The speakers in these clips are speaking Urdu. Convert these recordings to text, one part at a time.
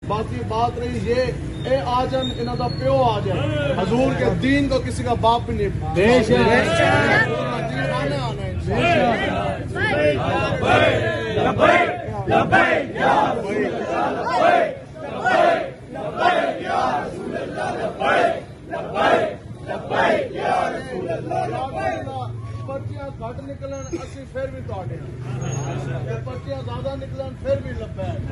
باقی بات رہی یہ اے آجن انہوں دا پیو آجن حضور کے دین کو کسی کا باپ بھی نہیں پرچیاں گھٹ نکلن اسی پھر بھی توڑے پرچیاں زیادہ نکلن پھر بھی لبیک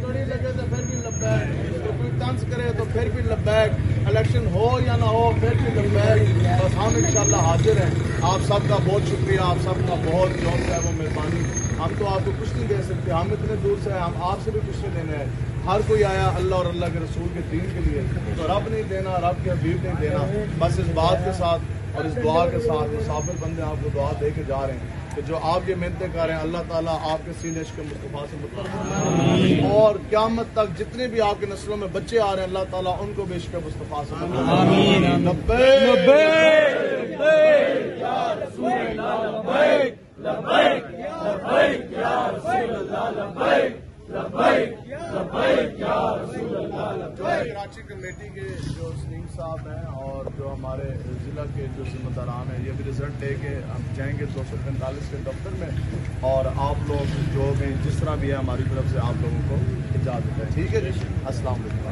کڑی لگے تو پھر بھی لبیک کوئی طنز کرے تو پھر بھی لبیک الیکشن ہو یا نہ ہو پھر بھی لبیک بس ہم انشاءاللہ حاضر ہیں آپ سب کا بہت شکریہ آپ سب کا بہت جو ہے وہ مہربانی ہم تو آپ کو کچھ نہیں دے سکتے ہم اتنے دور سے ہیں ہم آپ سے بھی کچھ نہیں دینے ہیں ہر کوئی آیا اللہ اور اللہ کے رسول کے دین کے لیے تو رب نہیں دینا رب کے حبیب نہیں دینا بس اس بات کے ساتھ اور اس دعا کے ساتھ مسافر بندے آپ کو دعا دے کے جا رہے ہیں کہ جو آپ یہ محنتیں کر رہے ہیں اللہ تعالیٰ آپ کے سینے عشق مصطفیٰ سے مطلب اور قیامت تک جتنے بھی آپ کے نسلوں میں بچے آ رہے ہیں اللہ تعالیٰ ان کو بھی عشق مصطفیٰ سے مطلب کراچی کمیٹی کے جو سنگھ صاحب ہیں اور جو ہمارے ضلع کے جو ذمہ داران ہیں یہ بھی رزلٹ لے کے ہم جائیں گے 245 کے دفتر میں اور آپ لوگ جو بھی جس طرح بھی ہے ہماری طرف سے آپ لوگوں کو اجازت ہے ٹھیک ہے جی السلام علیکم